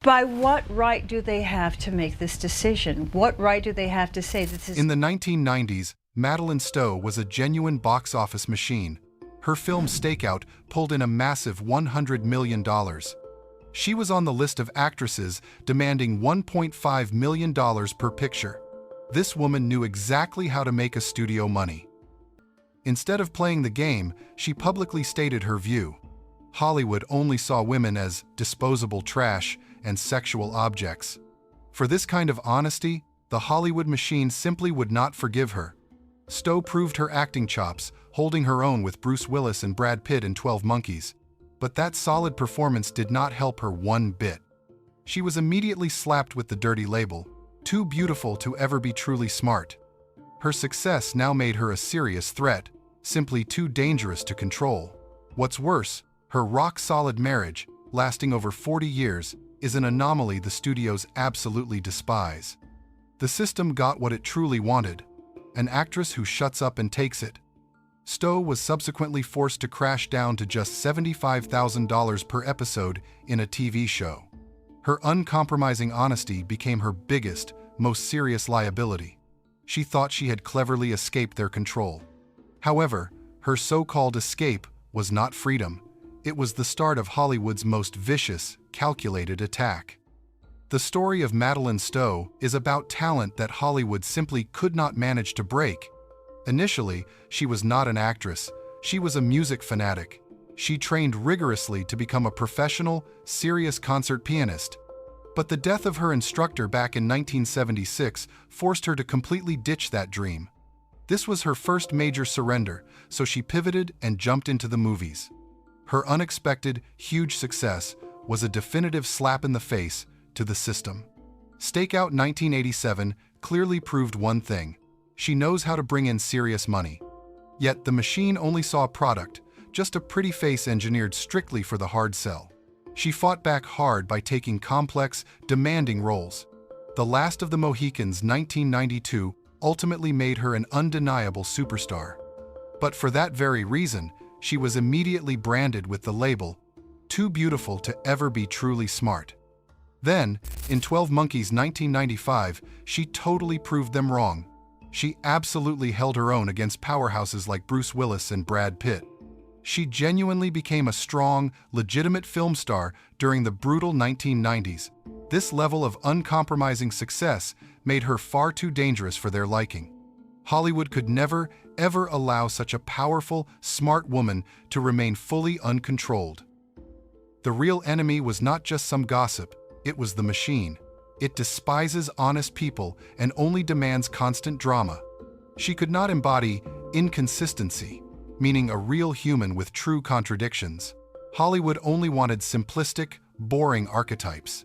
By what right do they have to make this decision? What right do they have to say that this is... In the 1990s, Madelene Stowe was a genuine box office machine. Her film Breakout pulled in a massive $100 million. She was on the list of actresses demanding $1.5 million per picture. This woman knew exactly how to make a studio money. Instead of playing the game, she publicly stated her view. Hollywood only saw women as disposable trash and sexual objects. For this kind of honesty, the Hollywood machine simply would not forgive her. Stowe proved her acting chops, holding her own with Bruce Willis and Brad Pitt in 12 Monkeys. But that solid performance did not help her one bit. She was immediately slapped with the dirty label, too beautiful to ever be truly smart. Her success now made her a serious threat, simply too dangerous to control. What's worse, her rock-solid marriage, lasting over 40 years, is an anomaly the studios absolutely despise. The system got what it truly wanted, an actress who shuts up and takes it. Stowe was subsequently forced to crash down to just $75,000 per episode in a TV show. Her uncompromising honesty became her biggest, most serious liability. She thought she had cleverly escaped their control. However, her so-called escape was not freedom. It was the start of Hollywood's most vicious, calculated attack. The story of Madelene Stowe is about talent that Hollywood simply could not manage to break. Initially, she was not an actress. She was a music fanatic. She trained rigorously to become a professional, serious concert pianist. But the death of her instructor back in 1976 forced her to completely ditch that dream. This was her first major surrender, so she pivoted and jumped into the movies. Her unexpected, huge success was a definitive slap in the face to the system. Breakout 1987 clearly proved one thing: she knows how to bring in serious money. Yet the machine only saw a product, just a pretty face engineered strictly for the hard sell. She fought back hard by taking complex, demanding roles. The Last of the Mohicans 1992 ultimately made her an undeniable superstar. But for that very reason, she was immediately branded with the label, too beautiful to ever be truly smart. Then, in 12 Monkeys 1995, she totally proved them wrong. She absolutely held her own against powerhouses like Bruce Willis and Brad Pitt. She genuinely became a strong, legitimate film star during the brutal 1990s. This level of uncompromising success made her far too dangerous for their liking. Hollywood could never, ever allow such a powerful, smart woman to remain fully uncontrolled. The real enemy was not just some gossip, it was the machine. It despises honest people and only demands constant drama. She could not embody inconsistency, meaning a real human with true contradictions. Hollywood only wanted simplistic, boring archetypes.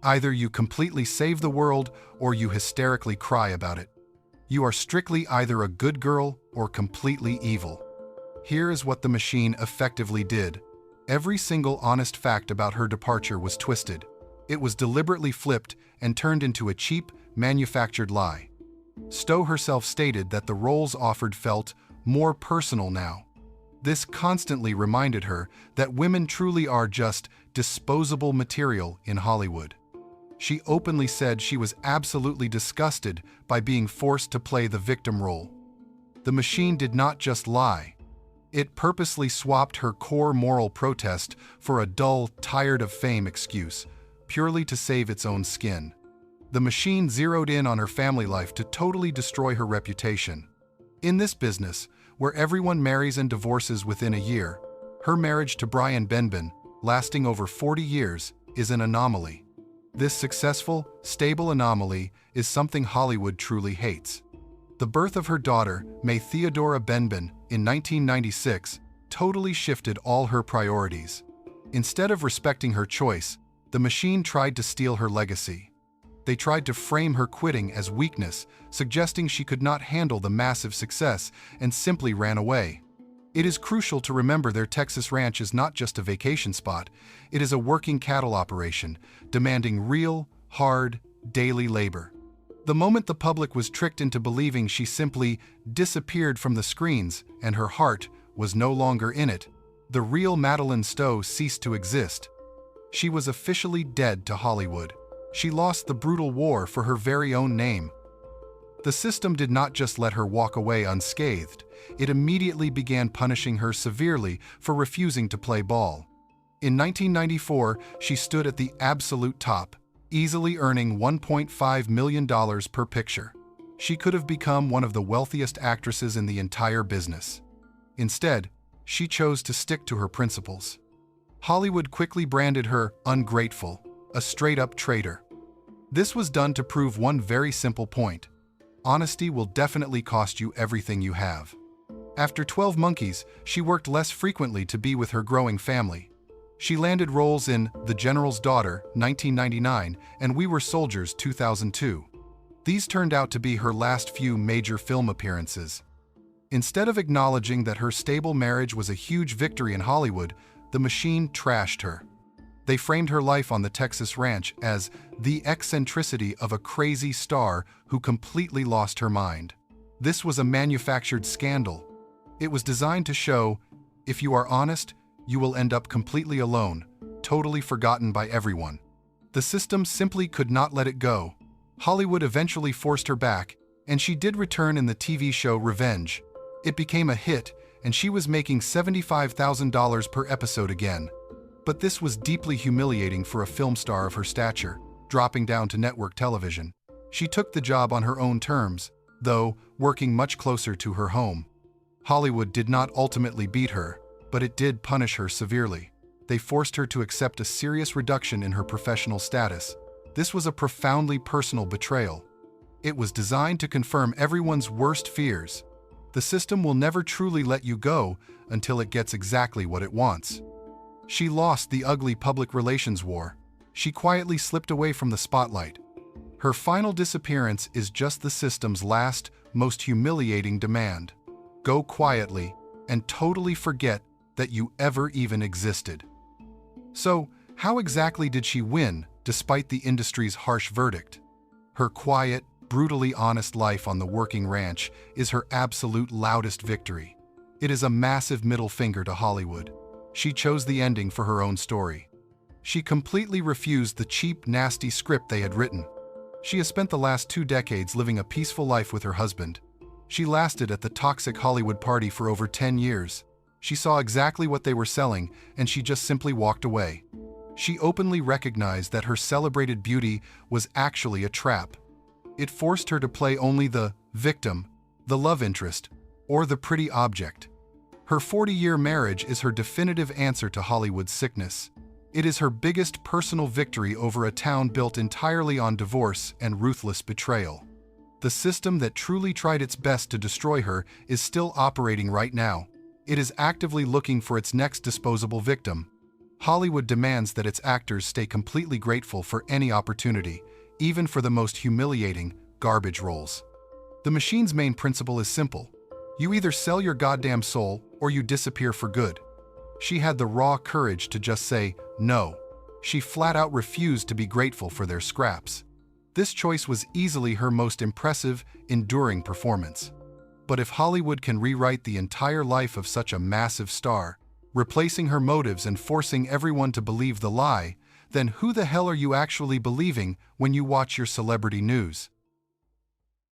Either you completely save the world or you hysterically cry about it. You are strictly either a good girl or completely evil. Here is what the machine effectively did. Every single honest fact about her departure was twisted. It was deliberately flipped and turned into a cheap, manufactured lie. Stowe herself stated that the roles offered felt more personal now. This constantly reminded her that women truly are just disposable material in Hollywood. She openly said she was absolutely disgusted by being forced to play the victim role. The machine did not just lie. It purposely swapped her core moral protest for a dull, tired of fame excuse, purely to save its own skin. The machine zeroed in on her family life to totally destroy her reputation. In this business, where everyone marries and divorces within a year, her marriage to Brian Benben, lasting over 40 years, is an anomaly. This successful, stable anomaly is something Hollywood truly hates. The birth of her daughter, May Theodora Benben, in 1996, totally shifted all her priorities. Instead of respecting her choice, the machine tried to steal her legacy. They tried to frame her quitting as weakness, suggesting she could not handle the massive success and simply ran away. It is crucial to remember their Texas ranch is not just a vacation spot, it is a working cattle operation, demanding real, hard, daily labor. The moment the public was tricked into believing she simply disappeared from the screens and her heart was no longer in it, the real Madelene Stowe ceased to exist. She was officially dead to Hollywood. She lost the brutal war for her very own name. The system did not just let her walk away unscathed, it immediately began punishing her severely for refusing to play ball. In 1994, she stood at the absolute top, easily earning $1.5 million per picture. She could have become one of the wealthiest actresses in the entire business. Instead, she chose to stick to her principles. Hollywood quickly branded her ungrateful, a straight-up traitor. This was done to prove one very simple point: honesty will definitely cost you everything you have. After 12 Monkeys, she worked less frequently to be with her growing family. She landed roles in The General's Daughter, 1999, and We Were Soldiers, 2002. These turned out to be her last few major film appearances. Instead of acknowledging that her stable marriage was a huge victory in Hollywood, the machine trashed her. They framed her life on the Texas ranch as the eccentricity of a crazy star who completely lost her mind. This was a manufactured scandal. It was designed to show, if you are honest, you will end up completely alone, totally forgotten by everyone. The system simply could not let it go. Hollywood eventually forced her back, and she did return in the TV show Revenge. It became a hit, and she was making $75,000 per episode again. But this was deeply humiliating for a film star of her stature, dropping down to network television. She took the job on her own terms, though working much closer to her home. Hollywood did not ultimately beat her, but it did punish her severely. They forced her to accept a serious reduction in her professional status. This was a profoundly personal betrayal. It was designed to confirm everyone's worst fears. The system will never truly let you go until it gets exactly what it wants. She lost the ugly public relations war. She quietly slipped away from the spotlight. Her final disappearance is just the system's last, most humiliating demand. Go quietly and totally forget that you ever even existed. So, how exactly did she win, despite the industry's harsh verdict? Her quiet, brutally honest life on the working ranch is her absolute loudest victory. It is a massive middle finger to Hollywood. She chose the ending for her own story. She completely refused the cheap, nasty script they had written. She has spent the last 2 decades living a peaceful life with her husband. She lasted at the toxic Hollywood party for over 10 years. She saw exactly what they were selling, and she just simply walked away. She openly recognized that her celebrated beauty was actually a trap. It forced her to play only the victim, the love interest, or the pretty object. Her 40-year marriage is her definitive answer to Hollywood's sickness. It is her biggest personal victory over a town built entirely on divorce and ruthless betrayal. The system that truly tried its best to destroy her is still operating right now. It is actively looking for its next disposable victim. Hollywood demands that its actors stay completely grateful for any opportunity, even for the most humiliating, garbage roles. The machine's main principle is simple. You either sell your goddamn soul or you disappear for good. She had the raw courage to just say no. She flat out refused to be grateful for their scraps. This choice was easily her most impressive, enduring performance. But if Hollywood can rewrite the entire life of such a massive star, replacing her motives and forcing everyone to believe the lie, then who the hell are you actually believing when you watch your celebrity news?